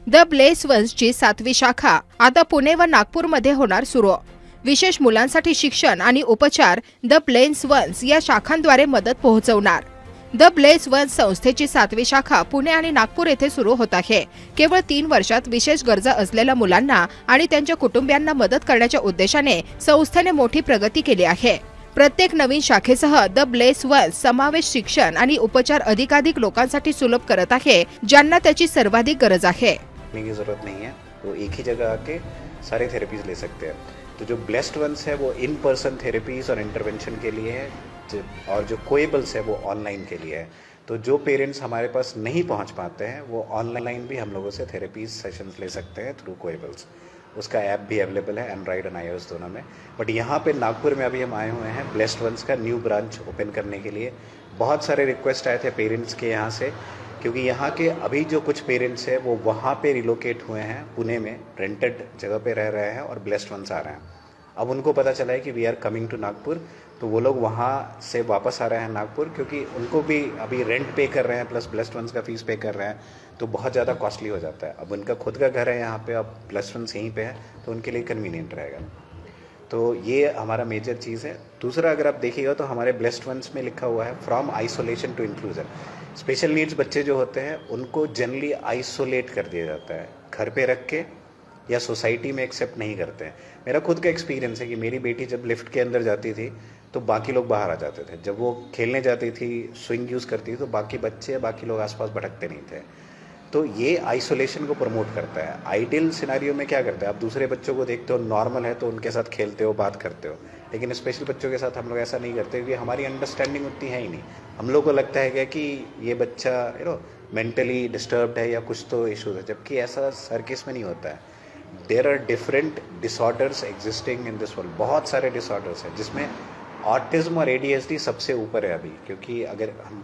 The bless वन्सची 7वी शाखा आता पुणे व नागपूरमध्ये होणार सुरू। विशेष मुलांसाठी शिक्षण आणि उपचार द ब्लेस वन्स या शाखांद्वारे मदत पोहोचवणार। द ब्लेस वन्स संस्थेची 7वी शाखा पुणे आणि नागपूर येथे सुरू होत आहे। केवळ 3 वर्षात विशेष गरजा असलेल्या मुलांना आणि त्यांच्या कुटुंबियांना मदत करण्याच्या उद्देशाने संस्थेने मोठी प्रगती केली आहे। प्रत्येक नवीन शाखेसह द ब्लेस वन्स समावेश शिक्षण आणि उपचार अधिकाधिक लोकांसाठी सुलभ करत आहे, ज्यांना त्याची सर्वाधिक गरज आहे। की ज़रूरत नहीं है, वो एक ही जगह आके सारे थेरेपीज ले सकते हैं। तो जो ब्लेस्ड वंस है वो इन पर्सन थेरेपीज और इंटरवेंशन के लिए है, और जो कोएबल्स है वो ऑनलाइन के लिए है। तो जो पेरेंट्स हमारे पास नहीं पहुंच पाते हैं वो ऑनलाइन भी हम लोगों से थेरेपीज सेशंस ले सकते हैं थ्रू कोएबल्स। उसका ऐप भी अवेलेबल है एंड्रॉयड और iOS दोनों में। बट यहाँ पे नागपुर में अभी हम आए हुए हैं ब्लेस्ड वंस का न्यू ब्रांच ओपन करने के लिए। बहुत सारे रिक्वेस्ट आए थे पेरेंट्स के यहाँ से, क्योंकि यहाँ के अभी जो कुछ पेरेंट्स हैं वो वहाँ पे रिलोकेट हुए हैं, पुणे में रेंटेड जगह पे रह रहे हैं और ब्लेस्ड वंस आ रहे हैं। अब उनको पता चला है कि we are coming to Nagpur, तो वो लोग वहाँ से वापस आ रहे हैं नागपुर, क्योंकि उनको भी अभी रेंट पे कर रहे हैं प्लस ब्लेस्ड वंस का फीस पे कर रहे हैं, तो बहुत ज़्यादा कॉस्टली हो जाता है। अब उनका खुद का घर है यहाँ पे, अब ब्लेस्ड वंस यहीं पे है, तो उनके लिए कन्वीनियंट रहेगा। तो ये हमारा मेजर चीज़ है। दूसरा, अगर आप देखिएगा तो हमारे ब्लेस्ड वंस में लिखा हुआ है from isolation to inclusion. Special needs बच्चे जो होते हैं उनको जनरली आइसोलेट कर दिया जाता है, घर पे रख के, या सोसाइटी में एक्सेप्ट नहीं करते हैं। मेरा खुद का एक्सपीरियंस है कि मेरी बेटी जब लिफ्ट के अंदर जाती थी तो बाकी लोग बाहर आ जाते थे। जब वो खेलने जाती थी, स्विंग यूज़ करती थी, तो बाकी बच्चे, बाकी लोग आसपास भटकते नहीं थे। तो ये आइसोलेशन को प्रमोट करता है। आइडियल सिनेरियो में क्या करते हैं, आप दूसरे बच्चों को देखते हो, नॉर्मल है तो उनके साथ खेलते हो, बात करते हो, लेकिन स्पेशल बच्चों के साथ हम लोग ऐसा नहीं करते, क्योंकि हमारी अंडरस्टैंडिंग उतनी है ही नहीं। हम लोग को लगता है क्या कि ये बच्चा मेंटली डिस्टर्ब्ड है या कुछ तो इशूज है, जबकि ऐसा हर केस में नहीं होता है। There are different disorders existing in this world. बहुत सारे डिसऑर्डर्स हैं जिसमें ऑटिज्म और ADHD सबसे ऊपर है अभी, क्योंकि अगर हम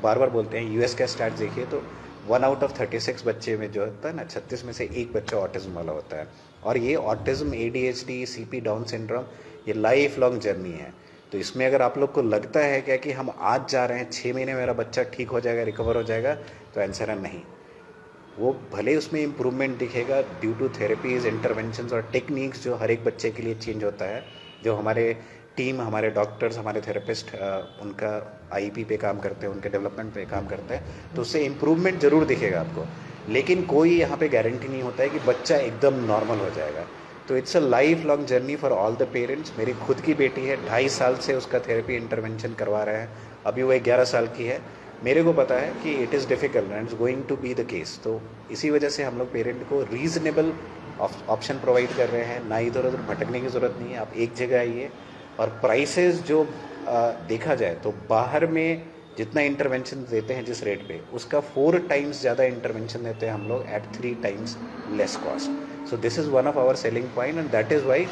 बार बार बोलते हैं US का स्टैट देखिए तो 1 आउट ऑफ 36 बच्चे में जो होता है ना, 36 में से एक बच्चा ऑटिज्म वाला होता है। और ये autism, ADHD, CP, down syndrome, ये लाइफ लॉन्ग जर्नी है। तो इसमें अगर आप लोग को लगता है क्या कि हम आज जा रहे हैं 6 महीने में मेरा बच्चा ठीक हो जाएगा, रिकवर हो जाएगा, तो आंसर है नहीं। वो भले उसमें इम्प्रूवमेंट दिखेगा ड्यू टू थेरेपीज, इंटरवेंशंस और टेक्निक्स जो हर एक बच्चे के लिए चेंज होता है। जो हमारे टीम, हमारे डॉक्टर्स, हमारे थेरेपिस्ट उनका IEP पे काम करते हैं, उनके डेवलपमेंट पे काम करते हैं, तो उससे इम्प्रूवमेंट ज़रूर दिखेगा आपको। लेकिन कोई यहाँ पे गारंटी नहीं होता है कि बच्चा एकदम नॉर्मल हो जाएगा। तो it's a life long journey for all the parents. मेरी खुद की बेटी है, 2.5 साल से उसका थेरेपी इंटरवेंशन करवा रहे हैं, अभी वो 11 साल की है। मेरे को पता है कि it is difficult and it's going to be the case. तो इसी वजह से हम लोग पेरेंट को रीज़नेबल ऑप्शन प्रोवाइड कर रहे हैं। ना इधर उधर भटकने की ज़रूरत नहीं है, आप एक जगह आइए। और प्राइसेस जो देखा जाए तो बाहर में जितना इंटरवेंशन देते हैं जिस रेट पे, उसका 4 टाइम्स ज़्यादा इंटरवेंशन देते हैं हम लोग at 3 times less cost. So this is one of our selling point and that is why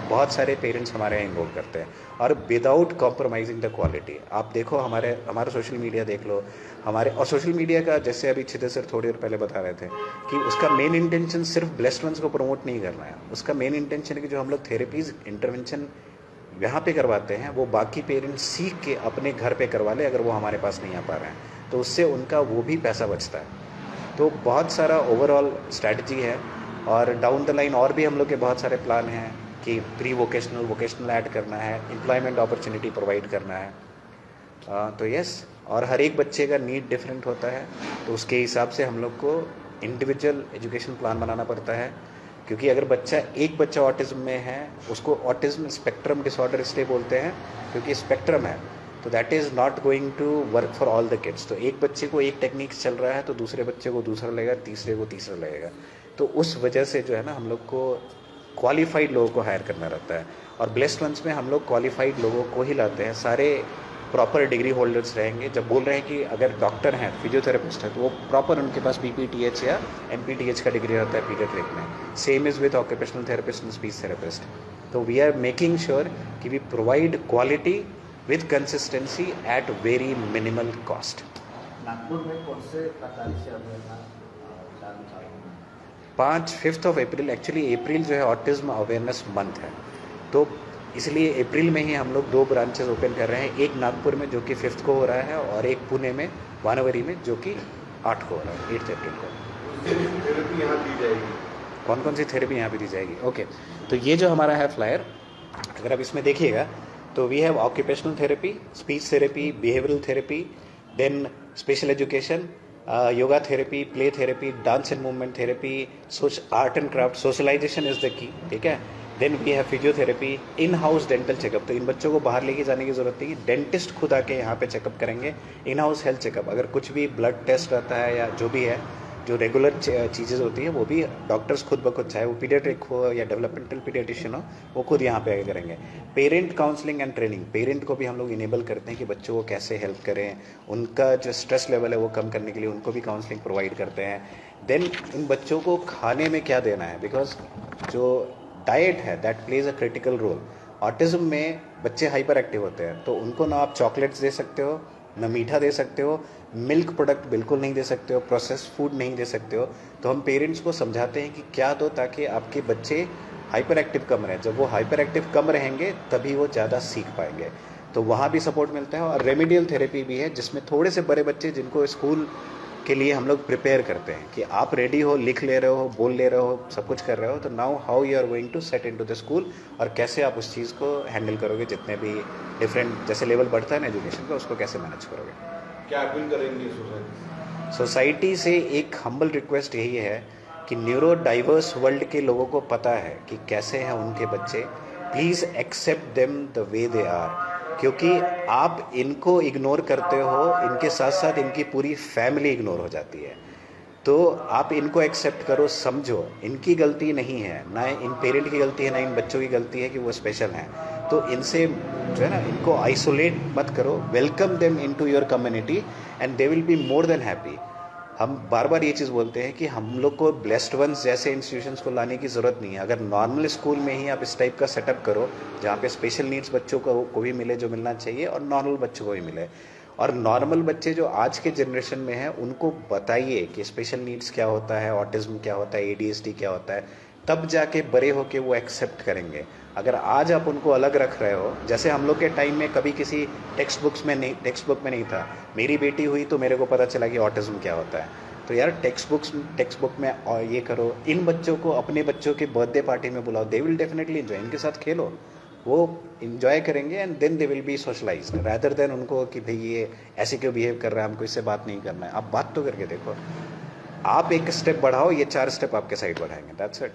बहुत सारे पेरेंट्स हमारे यहाँ इन्वॉल्व करते हैं, और विदाउट कॉम्प्रोमाइजिंग द क्वालिटी। आप देखो हमारा सोशल मीडिया देख लो, और सोशल मीडिया का, जैसे अभी छिदे सर थोड़ी देर पहले बता रहे थे कि उसका मेन इंटेंशन सिर्फ ब्लेस्ड वंस को प्रमोट नहीं करना है। उसका मेन इंटेंशन है कि जो हम लोग थेरेपीज, इंटरवेंशन यहाँ पे करवाते हैं वो बाकी पेरेंट्स सीख के अपने घर पे करवा ले, अगर वो हमारे पास नहीं आ पा रहे हैं, तो उससे उनका वो भी पैसा बचता है। तो बहुत सारा ओवरऑल स्ट्रैटेजी है, और डाउन द लाइन और भी हम लोग के बहुत सारे प्लान हैं कि प्री वोकेशनल ऐड करना है, एम्प्लॉयमेंट अपॉर्चुनिटी प्रोवाइड करना है। तो यस, और हर एक बच्चे का नीड डिफरेंट होता है, तो उसके हिसाब से हम लोग को इंडिविजुअल एजुकेशन प्लान बनाना पड़ता है। क्योंकि अगर एक बच्चा ऑटिज्म में है, उसको ऑटिज्म स्पेक्ट्रम डिसऑर्डर इसलिए बोलते हैं क्योंकि स्पेक्ट्रम है, तो that is not going to work for all the kids. तो एक बच्चे को एक टेक्निक चल रहा है तो दूसरे बच्चे को दूसरा लगेगा, तीसरे को तीसरा लगेगा। तो उस वजह से जो है ना, हम लोग को क्वालिफाइड लोगों को हायर करना रहता है, और ब्लेस्ड वंस में हम लोग क्वालिफाइड लोगों को ही लाते हैं। सारे प्रॉपर डिग्री होल्डर्स रहेंगे। जब बोल रहे हैं कि अगर डॉक्टर हैं, फिजियोथेरेपिस्ट है, तो वो प्रॉपर उनके पास PPTH या MPTH का डिग्री रहता है पीडियाट्रिक में। Same is with occupational therapist and speech therapist. तो वी आर मेकिंग श्योर कि we provide quality with consistency at very minimal cost. Nagpur में कौन से प्रकार से 5 अप्रैल, एक्चुअली अप्रैल जो है ऑटिज्म अवेयरनेस मंथ है, तो इसलिए अप्रैल में ही हम लोग 2 ब्रांचेस ओपन कर रहे हैं। एक नागपुर में जो कि 5 को हो रहा है, और एक पुणे में वानवरी में जो कि 8 को हो रहा है, 8 अप्रैल को। थेरेपी यहाँ दी जाएगी? कौन कौन सी थेरेपी यहाँ पे दी जाएगी? ओके, तो ये जो हमारा है फ्लायर, अगर आप इसमें देखिएगा तो we have occupational therapy, speech therapy, behavioural therapy, then special education, yoga therapy, play therapy, dance and movement therapy, art and craft, socialisation is the key, ठीक है। Then we have physiotherapy, in house dental checkup, तो इन बच्चों को बाहर लेके जाने की जरूरत नहीं, डेंटिस्ट खुद आके यहाँ पे चेकअप करेंगे। इन हाउस हेल्थ चेकअप, अगर कुछ भी ब्लड टेस्ट रहता है या जो भी है, जो रेगुलर चीज़ें होती हैं वो भी डॉक्टर्स खुद ब खुद, चाहे वो पीडियाट्रिक हो या डेवलपमेंटल पीडियाट्रिशियन हो, वो खुद यहाँ पे आगे करेंगे। Parent counselling and training, parent को भी हम लोग इनेबल करते हैं कि बच्चों को कैसे हेल्प करें, उनका जो स्ट्रेस लेवल है वो कम करने के लिए उनको भी काउंसलिंग प्रोवाइड करते हैं। देन इन बच्चों को खाने में क्या देना है, बिकॉज जो डाइट है that plays a critical role. Autism में बच्चे हाइपर एक्टिव होते हैं, तो उनको ना आप चॉकलेट्स दे सकते हो, न मीठा दे सकते हो, मिल्क प्रोडक्ट बिल्कुल नहीं दे सकते हो, प्रोसेस्ड फूड नहीं दे सकते हो। तो हम पेरेंट्स को समझाते हैं कि क्या दो ताकि आपके बच्चे हाइपर एक्टिव कम रहें। जब वो हाइपर एक्टिव कम रहेंगे तभी वो ज़्यादा सीख पाएंगे, तो वहाँ भी सपोर्ट मिलता है। और रेमेडियल थेरेपी भी है, जिसमें थोड़े से बड़े बच्चे जिनको स्कूल के लिए हम लोग प्रिपेयर करते हैं कि आप रेडी हो, लिख ले रहे हो, बोल ले रहे हो, सब कुछ कर रहे हो, तो now how you are going to set into the school, और कैसे आप उस चीज़ को हैंडल करोगे, जितने भी डिफरेंट जैसे लेवल बढ़ता है ना एजुकेशन का, उसको कैसे मैनेज करोगे। क्या अपील करेंगे सोसाइटी? सोसाइटी से एक हम्बल रिक्वेस्ट यही है कि न्यूरो डाइवर्स वर्ल्ड के लोगों को पता है कि कैसे हैं उनके बच्चे, please accept them the way they are, क्योंकि आप इनको इग्नोर करते हो, इनके साथ साथ इनकी पूरी फैमिली इग्नोर हो जाती है। तो आप इनको एक्सेप्ट करो, समझो इनकी गलती नहीं है, ना इन पेरेंट की गलती है, ना इन बच्चों की गलती है कि वो स्पेशल हैं। तो इनसे जो है ना, इनको आइसोलेट मत करो, welcome them into your community and they will be more than happy. हम बार बार ये चीज़ बोलते हैं कि हम लोग को ब्लेस्ड वंस जैसे इंस्टीट्यूशंस को लाने की ज़रूरत नहीं है। अगर नॉर्मल स्कूल में ही आप इस टाइप का सेटअप करो, जहाँ पे स्पेशल नीड्स बच्चों को भी मिले जो मिलना चाहिए, और नॉर्मल बच्चों को भी मिले, और नॉर्मल बच्चे जो आज के जनरेशन में हैं उनको बताइए कि स्पेशल नीड्स क्या होता है, ऑटिज्म क्या होता है, ADHD क्या होता है, तब जाके बड़े होके वो एक्सेप्ट करेंगे। अगर आज आप उनको अलग रख रहे हो, जैसे हम लोग के टाइम में कभी किसी टेक्स्ट बुक में नहीं था, मेरी बेटी हुई तो मेरे को पता चला कि ऑटिज्म क्या होता है। तो यार टेक्स्ट बुक में और ये करो, इन बच्चों को अपने बच्चों के बर्थडे पार्टी में बुलाओ, दे विल डेफिनेटली एंजॉय, इनके साथ खेलो, वो इंजॉय करेंगे and then they will be socialised, rather than उनको कि भाई ये ऐसे क्यों बिहेव कर रहा है, हमको इससे बात नहीं करना है। आप बात तो करके देखो, आप एक स्टेप बढ़ाओ, ये 4 स्टेप आपके साइड बढ़ाएंगे, दैट्स इट।